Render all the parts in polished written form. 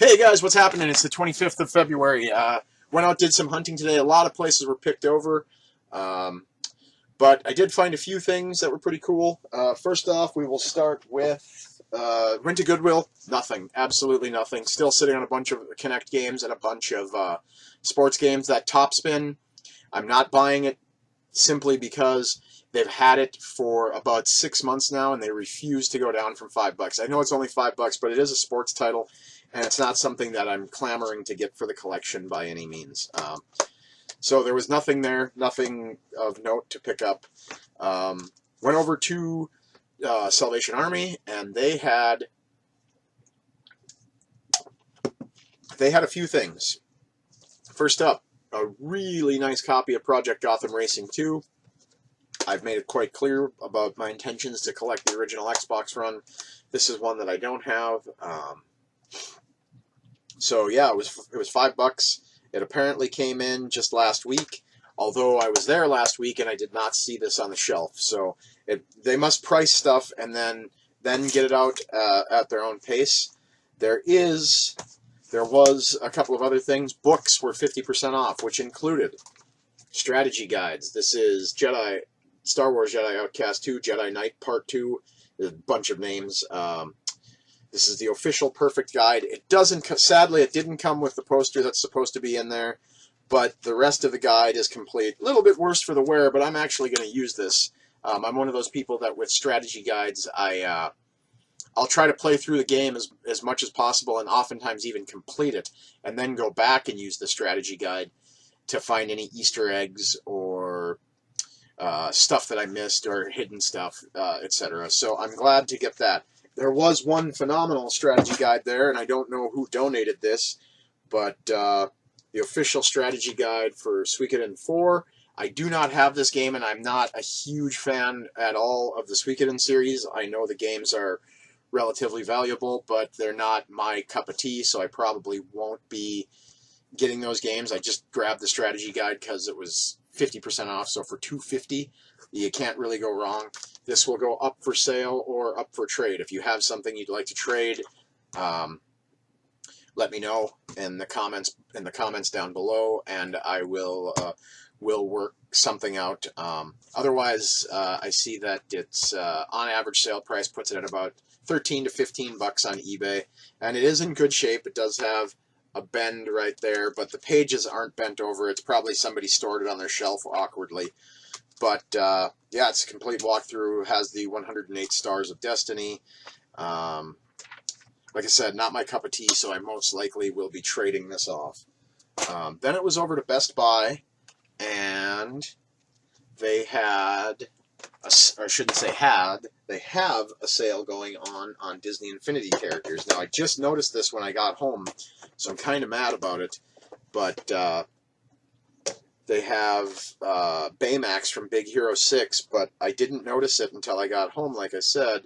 Hey guys, what's happening? It's the 25th of February. Went out, did some hunting today. A lot of places were picked over, but I did find a few things that were pretty cool. First off, we will start with went to Goodwill. Nothing, absolutely nothing. Still sitting on a bunch of Connect games and a bunch of sports games. That Top Spin, I'm not buying it simply because they've had it for about 6 months now, and they refuse to go down from $5. I know it's only $5, but it is a sports title, and it's not something that I'm clamoring to get for the collection by any means. So there was nothing there, nothing of note to pick up. Went over to Salvation Army, and they had a few things. First up, a really nice copy of Project Gotham Racing 2. I've made it quite clear about my intentions to collect the original Xbox run. This is one that I don't have. So yeah, it was $5. It apparently came in just last week, although I was there last week and I did not see this on the shelf. So they must price stuff and then get it out at their own pace. There was a couple of other things. Books were 50% off, which included strategy guides. This is Star Wars Jedi Outcast 2, Jedi Knight Part 2. There's a bunch of names. This is the official perfect guide. It doesn't, sadly, it didn't come with the poster that's supposed to be in there, but the rest of the guide is complete. A little bit worse for the wear, but I'm actually going to use this. I'm one of those people that with strategy guides, I'll try to play through the game as much as possible, and oftentimes even complete it, and then go back and use the strategy guide to find any Easter eggs or stuff that I missed or hidden stuff, etc. So I'm glad to get that. There was one phenomenal strategy guide there, and I don't know who donated this, but the official strategy guide for Suikoden 4. I do not have this game, and I'm not a huge fan at all of the Suikoden series. I know the games are relatively valuable, but they're not my cup of tea, so I probably won't be getting those games. I just grabbed the strategy guide because it was 50% off, so for $2.50, you can't really go wrong. This will go up for sale or up for trade. If you have something you'd like to trade, let me know in the comments down below, and I will work something out. Otherwise, I see that it's on average sale price puts it at about $13 to $15 on eBay, and it is in good shape. It does have a bend right there, but the pages aren't bent over. It's probably somebody stored it on their shelf awkwardly. But yeah, it's a complete walkthrough. It has the 108 Stars of Destiny. Like I said, not my cup of tea, so I most likely will be trading this off. Then it was over to Best Buy, and they had, or I shouldn't say had, they have a sale going on Disney Infinity characters. Now, I just noticed this when I got home, so I'm kind of mad about it, but they have Baymax from Big Hero 6, but I didn't notice it until I got home, like I said,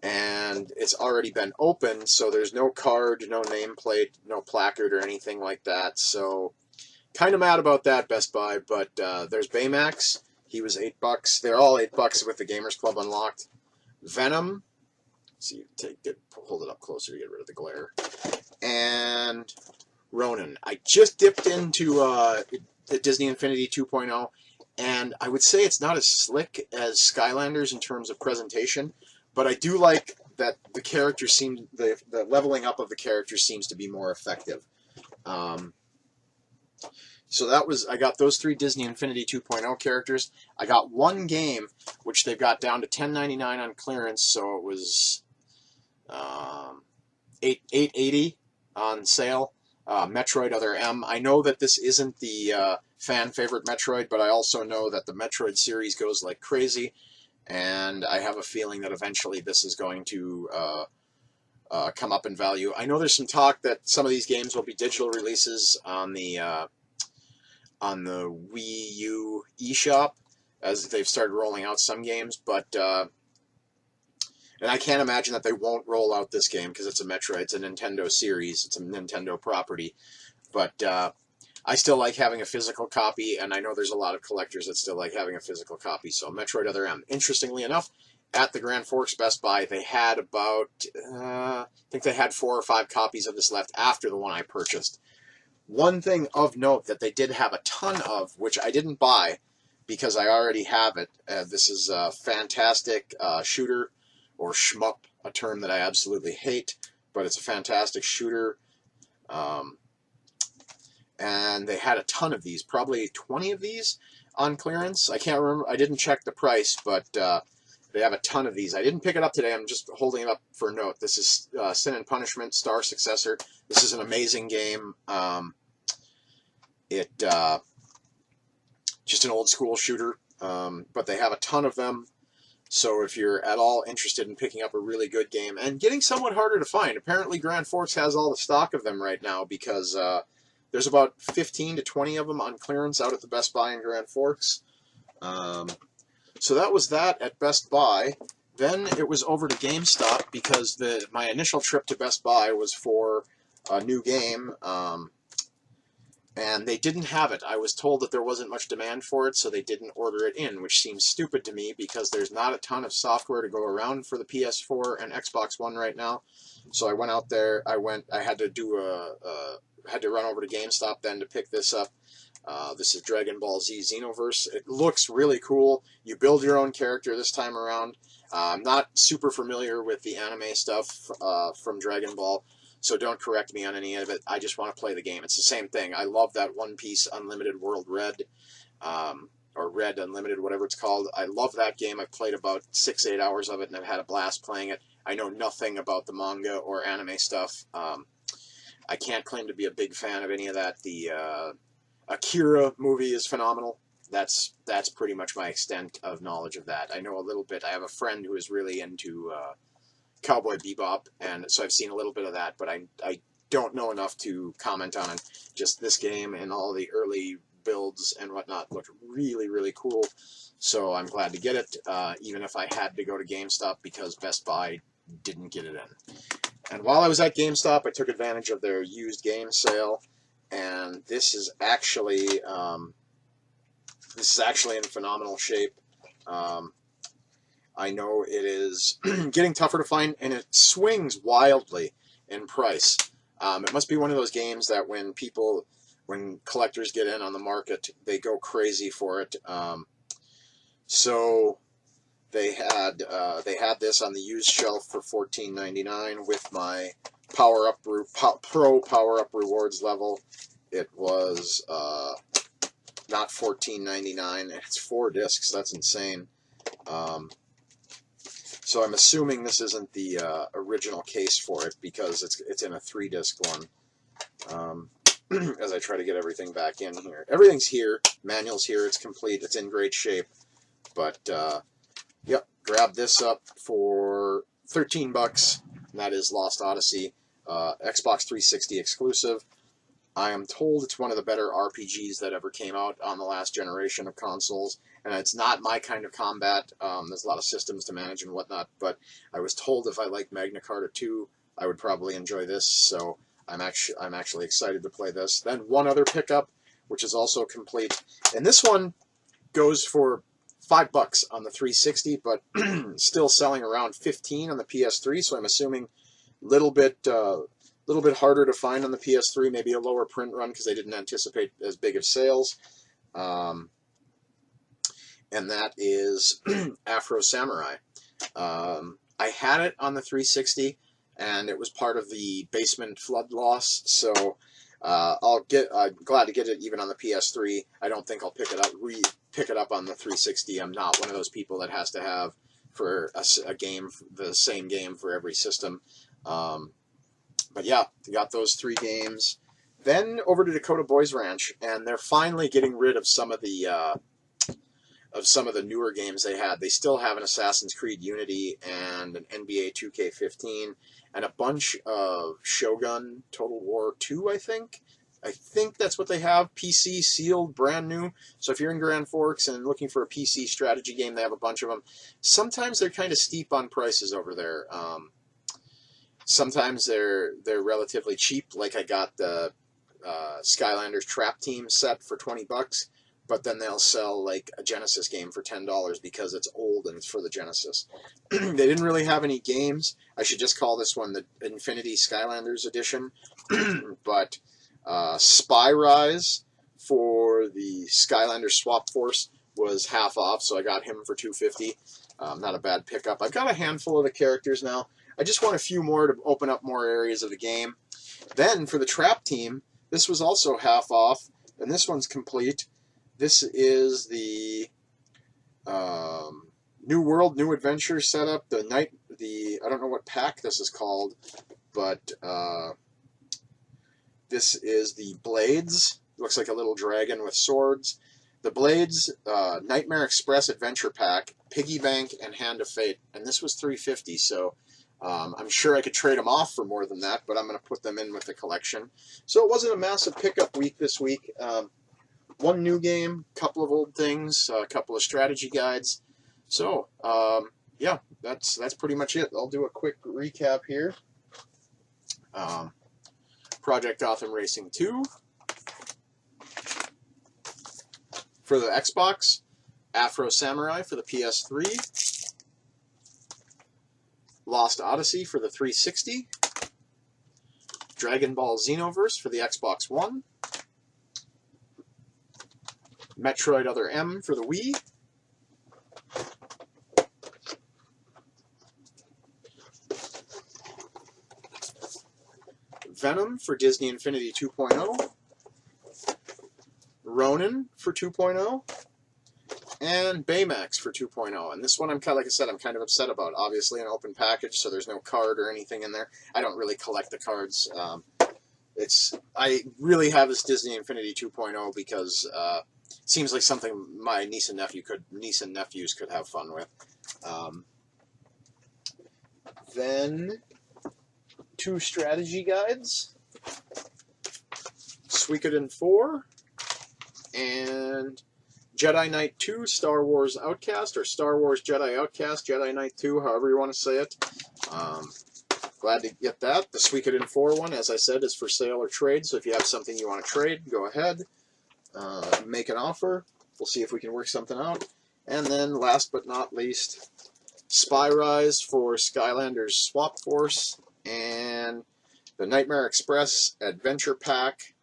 and it's already been opened, so there's no card, no nameplate, no placard or anything like that, so kind of mad about that, Best Buy, but there's Baymax. He was $8. They're all $8 with the Gamers Club unlocked. Venom. Let's see, hold it up closer to get rid of the glare. And Ronan. I just dipped into the Disney Infinity 2.0, and I would say it's not as slick as Skylanders in terms of presentation, but I do like that the characters seem, the leveling up of the characters seems to be more effective. So that was, I got those 3 Disney Infinity 2.0 characters. I got one game, which they've got down to $10.99 on clearance, so it was $8.80 on sale. Metroid Other M. I know that this isn't the fan favorite Metroid, but I also know that the Metroid series goes like crazy, and I have a feeling that eventually this is going to come up in value. I know there's some talk that some of these games will be digital releases on the Wii U eShop, as they've started rolling out some games, but and I can't imagine that they won't roll out this game because it's a Metroid, it's a Nintendo series, it's a Nintendo property, but I still like having a physical copy, and I know there's a lot of collectors that still like having a physical copy, so Metroid Other M. Interestingly enough, at the Grand Forks Best Buy, they had about, I think they had 4 or 5 copies of this left after the one I purchased. One thing of note that they did have a ton of, which I didn't buy because I already have it. This is a fantastic shooter, or shmup, a term that I absolutely hate, but it's a fantastic shooter. And they had a ton of these, probably 20 of these on clearance. I can't remember. I didn't check the price, but they have a ton of these. I didn't pick it up today. I'm just holding it up for a note. This is Sin and Punishment Star Successor. This is an amazing game. Just an old school shooter, but they have a ton of them. So if you're at all interested in picking up a really good game, and getting somewhat harder to find, apparently Grand Forks has all the stock of them right now, because there's about 15 to 20 of them on clearance out at the Best Buy in Grand Forks. So that was that at Best Buy. Then it was over to GameStop, because my initial trip to Best Buy was for a new game, and they didn't have it. I was told that there wasn't much demand for it, so they didn't order it in, which seems stupid to me because there's not a ton of software to go around for the PS4 and Xbox One right now. So I went out there. I had to run over to GameStop then to pick this up. This is Dragon Ball Z Xenoverse. It looks really cool. You build your own character this time around. I'm not super familiar with the anime stuff from Dragon Ball, so don't correct me on any of it. I just want to play the game. It's the same thing. I love that One Piece Unlimited World Red, or Red Unlimited, whatever it's called. I love that game. I've played about 6-8 hours of it, and I've had a blast playing it. I know nothing about the manga or anime stuff. I can't claim to be a big fan of any of that. The Akira movie is phenomenal. That's pretty much my extent of knowledge of that. I know a little bit. I have a friend who is really into Cowboy Bebop, and so I've seen a little bit of that, but I don't know enough to comment on it. Just this game and all the early builds and whatnot looked really, really cool, so I'm glad to get it, even if I had to go to GameStop because Best Buy didn't get it in. And while I was at GameStop, I took advantage of their used game sale, and this is actually in phenomenal shape. I know it is getting tougher to find, and it swings wildly in price. It must be one of those games that when collectors get in on the market, they go crazy for it. So they had this on the used shelf for $14.99 with my Pro Power Up Rewards level. It was not $14.99. It's 4 discs. That's insane. So I'm assuming this isn't the original case for it, because it's in a 3-disc one. As I try to get everything back in here. Everything's here. Manual's here. It's complete. It's in great shape. But, yep, grab this up for $13, and that is Lost Odyssey, Xbox 360 exclusive. I am told it's one of the better RPGs that ever came out on the last generation of consoles, and it's not my kind of combat. There's a lot of systems to manage and whatnot, but I was told if I like Magna Carta 2, I would probably enjoy this, so I'm actually excited to play this. Then one other pickup, which is also complete, and this one goes for $5 on the 360, but still selling around $15 on the PS3, so I'm assuming a little bit harder to find on the PS3, maybe a lower print run because they didn't anticipate as big of sales. And that is Afro Samurai. I had it on the 360, and it was part of the basement flood loss, so I'm glad to get it even on the PS3. I don't think I'll pick it up on the 360. I'm not one of those people that has to have for a game the same game for every system. But yeah, we got those 3 games. Then over to Dakota Boys Ranch, and they're finally getting rid of some of the newer games they had. They still have an Assassin's Creed Unity and an NBA 2K15 and a bunch of Shogun Total War 2, I think. I think that's what they have. PC sealed, brand new. So if you're in Grand Forks and looking for a PC strategy game, they have a bunch of them. Sometimes they're kind of steep on prices over there. Sometimes they're relatively cheap. Like I got the Skylanders Trap Team set for $20, but then they'll sell like a Genesis game for $10 because it's old and it's for the Genesis. They didn't really have any games. I should just call this one the Infinity Skylanders edition. But Spy Rise for the Skylanders Swap Force was half off, so I got him for $2.50. Not a bad pickup. I've got a handful of the characters now. I just want a few more to open up more areas of the game. Then for the Trap Team, this was also half off, and this one's complete. This is the New World, New Adventure setup. I don't know what pack this is called, but this is the Blades. Looks like a little dragon with swords. The Blades, Nightmare Express Adventure Pack, Piggy Bank, and Hand of Fate. And this was $3.50, so I'm sure I could trade them off for more than that, but I'm going to put them in with the collection. So it wasn't a massive pickup week this week. One new game, a couple of old things, a couple of strategy guides. So, yeah, that's pretty much it. I'll do a quick recap here. Project Gotham Racing 2. For the Xbox, Afro Samurai for the PS3. Lost Odyssey for the 360. Dragon Ball Xenoverse for the Xbox One. Metroid Other M for the Wii. Venom for Disney Infinity 2.0. Ronin for 2.0. And Baymax for 2.0. And this one, like I said, I'm kind of upset about. Obviously an open package, so there's no card or anything in there. I don't really collect the cards. I really have this Disney Infinity 2.0 because it seems like something my niece and nephews could have fun with. Then 2 strategy guides. Suikoden 4 and Jedi Knight 2, Star Wars Outcast, or Star Wars Jedi Outcast, Jedi Knight 2, however you want to say it. Glad to get that. The Suikoden 4 one, as I said, is for sale or trade, so if you have something you want to trade, go ahead. Make an offer. We'll see if we can work something out. And then, last but not least, Spy Rise for Skylanders Swap Force, and the Nightmare Express Adventure Pack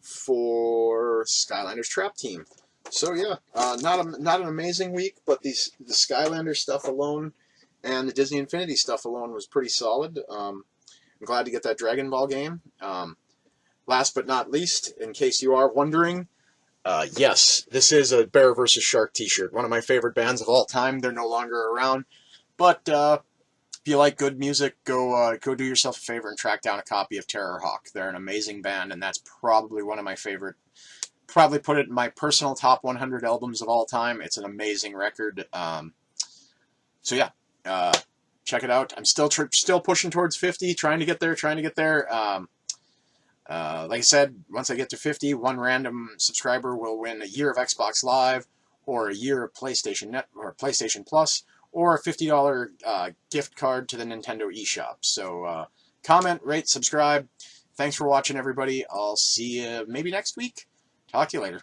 for Skylanders Trap Team. So yeah, not an amazing week, but the Skylanders stuff alone and the Disney Infinity stuff alone was pretty solid. I'm glad to get that Dragon Ball game. Last but not least, in case you are wondering, yes, this is a Bear vs. Shark t-shirt. One of my favorite bands of all time. They're no longer around, but if you like good music, go do yourself a favor and track down a copy of Terrorhawk. They're an amazing band, and that's probably one of my favorite. Probably put it in my personal top 100 albums of all time. It's an amazing record. So yeah, check it out. I'm still pushing towards 50, trying to get there. Like I said, once I get to 50, one random subscriber will win a year of Xbox Live, or a year of PlayStation Plus, or a $50 gift card to the Nintendo eShop. So comment, rate, subscribe. Thanks for watching, everybody. I'll see you maybe next week. Talk to you later.